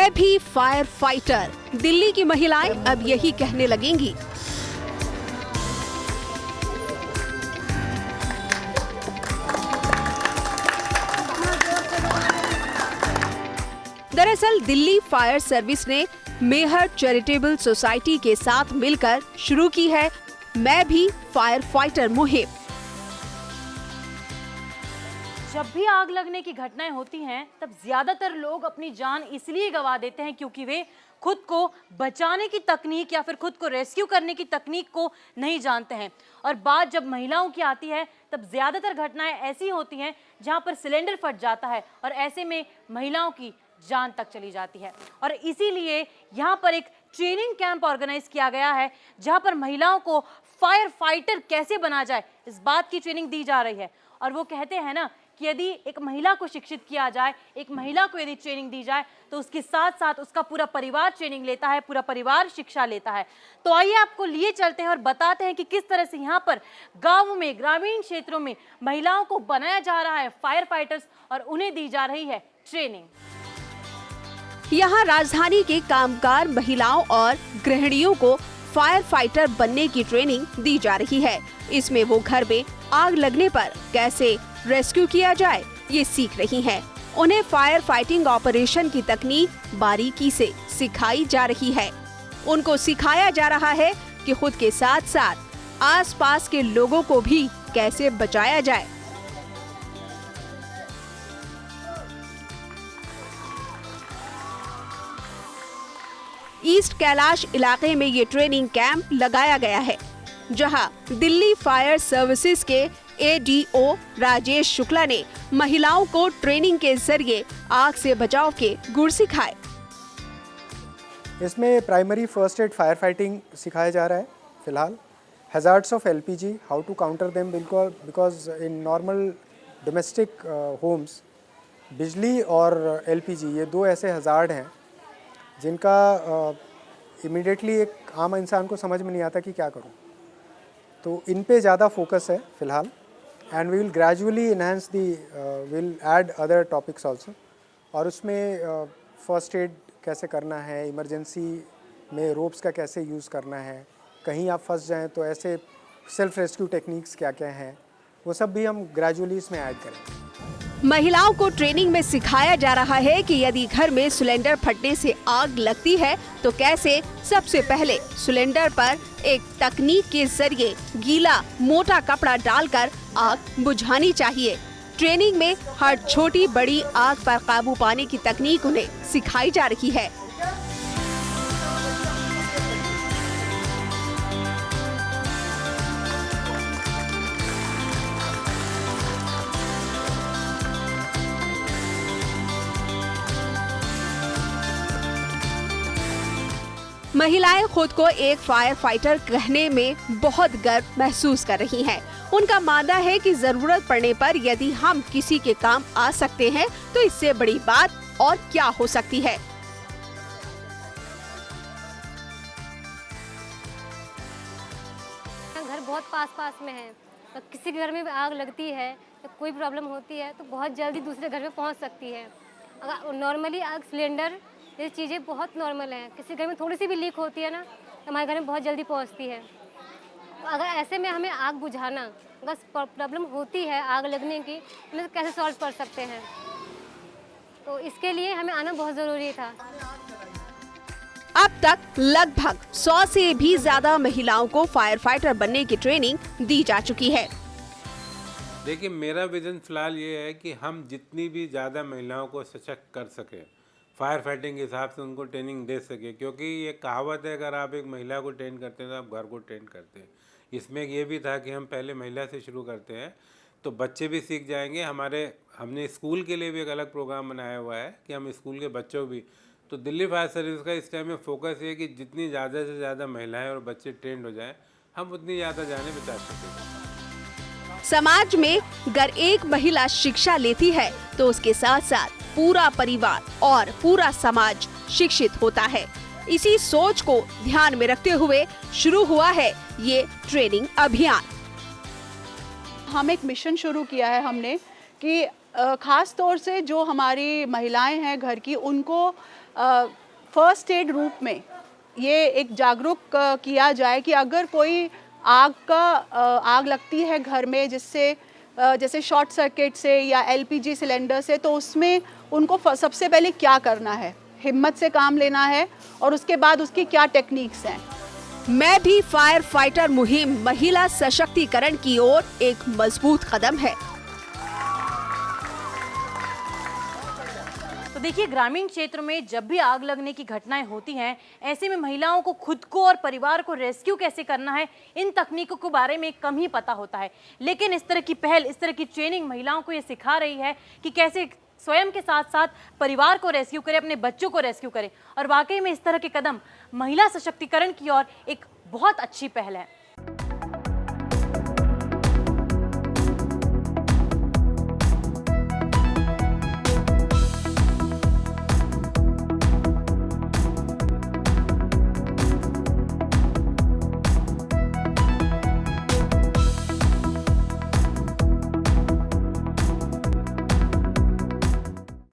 मैं भी fire fighter, Delhi की महिलाएं अब यही कहने लगेंगी। दरअसल दिल्ली फायर सर्विस ने मेहर चैरिटेबल सोसाइटी के साथ मिलकर शुरू की है मैं भी फायर फाइटर मुहिम। जब भी आग लगने की घटनाएं होती हैं, तब ज्यादातर लोग अपनी जान इसलिए गंवा देते हैं क्योंकि वे खुद को बचाने की तकनीक या फिर खुद को रेस्क्यू करने की तकनीक को नहीं जानते हैं। और बात जब महिलाओं की आती है, तब ज्यादातर घटनाएं ऐसी होती हैं जहां पर सिलेंडर फट जाता है और ऐसे में महिलाओं की जान तक चली जाती है। और इसीलिए यहाँ पर एक ट्रेनिंग कैंप ऑर्गेनाइज किया गया है जहाँ पर महिलाओं को फायर फाइटर कैसे बना जाए इस बात की ट्रेनिंग दी जा रही है। और वो कहते हैं ना कि यदि एक महिला को शिक्षित किया जाए, एक महिला को यदि ट्रेनिंग दी जाए तो उसके साथ साथ उसका पूरा परिवार ट्रेनिंग लेता है, पूरा परिवार शिक्षा लेता है। तो आइए आपको लिए चलते हैं और बताते हैं कि किस तरह से यहाँ पर गाँव में, ग्रामीण क्षेत्रों में महिलाओं को बनाया जा रहा है फायर फाइटर्स और उन्हें दी जा रही है ट्रेनिंग। यहाँ राजधानी के कामगार महिलाओं और गृहिणियों को फायर फाइटर बनने की ट्रेनिंग दी जा रही है। इसमें वो घर में आग लगने पर कैसे रेस्क्यू किया जाए ये सीख रही हैं। उन्हें फायर फाइटिंग ऑपरेशन की तकनीक बारीकी से सिखाई जा रही है। उनको सिखाया जा रहा है कि खुद के साथ साथ आसपास के लोगों को भी कैसे बचाया जाए। ईस्ट कैलाश इलाके में ये ट्रेनिंग कैंप लगाया गया है, जहां दिल्ली फायर सर्विसेज के ADO राजेश शुक्ला ने महिलाओं को ट्रेनिंग के जरिए आग से बचाव के गुर सिखाए। इसमें primary first aid fire fighting सिखाया जा रहा है फिलहाल। Hazards of LPG, how to counter them, because in normal domestic homes बिजली और LPG ये दो ऐसे हैजार्ड हैं जिनका इमीडिएटली एक आम इंसान को समझ में नहीं आता कि क्या करूं। तो इन पे ज़्यादा फोकस है फ़िलहाल and we will gradually enhance the, will add other topics also. और उसमें फर्स्ट एड कैसे करना है, इमरजेंसी में रोप्स का कैसे यूज़ करना है, कहीं आप फंस जाएं तो ऐसे सेल्फ रेस्क्यू टेक्निक्स क्या क्या हैं, वो सब भी हम ग्रेजुअली इसमें ऐड करेंगे। महिलाओं को ट्रेनिंग में सिखाया जा रहा है कि यदि घर में सिलेंडर फटने से आग लगती है तो कैसे सबसे पहले सिलेंडर पर एक तकनीक के जरिए गीला मोटा कपड़ा डालकर आग बुझानी चाहिए। ट्रेनिंग में हर छोटी बड़ी आग पर काबू पाने की तकनीक उन्हें सिखाई जा रही है। महिलाएं खुद को एक फायर फाइटर कहने में बहुत गर्व महसूस कर रही हैं। उनका मानना है कि जरूरत पड़ने पर यदि हम किसी के काम आ सकते हैं तो इससे बड़ी बात और क्या हो सकती है। घर बहुत पास में है, तो किसी के घर में आग लगती है तो कोई प्रॉब्लम होती है तो बहुत जल्दी दूसरे घर में पहुंच सकती है। अगर नॉर्मली आग सिलेंडर ये चीज़ें बहुत नॉर्मल हैं, किसी घर में थोड़ी सी भी लीक होती है ना तो हमारे घर में बहुत जल्दी पहुंचती है। अगर ऐसे में हमें आग बुझाना, अगर प्रॉब्लम होती है आग लगने की, तो हम कैसे सॉल्व कर सकते हैं, तो इसके लिए हमें आना बहुत ज़रूरी था। अब तक लगभग 100 से भी ज्यादा महिलाओं को फायर फाइटर बनने की ट्रेनिंग दी जा चुकी है। देखिए, मेरा विजन फिलहाल ये है कि हम जितनी भी ज़्यादा महिलाओं को सशक्त कर सकें, फायर फाइटिंग के हिसाब से उनको ट्रेनिंग दे सके, क्योंकि ये कहावत है अगर आप एक महिला को ट्रेन करते हैं तो आप घर को ट्रेन करते हैं। इसमें ये भी था कि हम पहले महिला से शुरू करते हैं तो बच्चे भी सीख जाएंगे। हमने स्कूल के लिए भी एक अलग प्रोग्राम बनाया हुआ है कि हम स्कूल के बच्चों भी, तो दिल्ली फायर सर्विस का इस टाइम में फोकस ये है कि जितनी ज़्यादा से ज़्यादा महिलाएँ और बच्चे ट्रेंड हो जाएँ, हम उतनी ज़्यादा जाने बचा सकें। समाज में अगर एक महिला शिक्षा लेती है तो उसके साथ साथ पूरा परिवार और पूरा समाज शिक्षित होता है। इसी सोच को ध्यान में रखते हुए शुरू हुआ है ये ट्रेनिंग अभियान। हम एक मिशन शुरू किया है हमने कि खास तौर से जो हमारी महिलाएं हैं घर की, उनको फर्स्ट एड रूप में ये एक जागरूक किया जाए कि अगर कोई आग लगती है घर में, जिससे जैसे शॉर्ट सर्किट से या एलपीजी सिलेंडर से, तो उसमें उनको सबसे पहले क्या करना है, हिम्मत से काम लेना है और उसके बाद उसकी क्या टेक्निक्स हैं। मैं भी फायर फाइटर मुहिम महिला सशक्तिकरण की ओर एक मजबूत कदम है। तो देखिए, ग्रामीण क्षेत्रों में जब भी आग लगने की घटनाएं होती हैं, ऐसे में महिलाओं को खुद को और परिवार को रेस्क्यू कैसे करना है, इन तकनीकों के बारे में कम ही पता होता है। लेकिन इस तरह की पहल, इस तरह की ट्रेनिंग महिलाओं को ये सिखा रही है कि कैसे स्वयं के साथ साथ परिवार को रेस्क्यू करें, अपने बच्चों को रेस्क्यू करें। और वाकई में इस तरह के कदम महिला सशक्तिकरण की ओर एक बहुत अच्छी पहल है।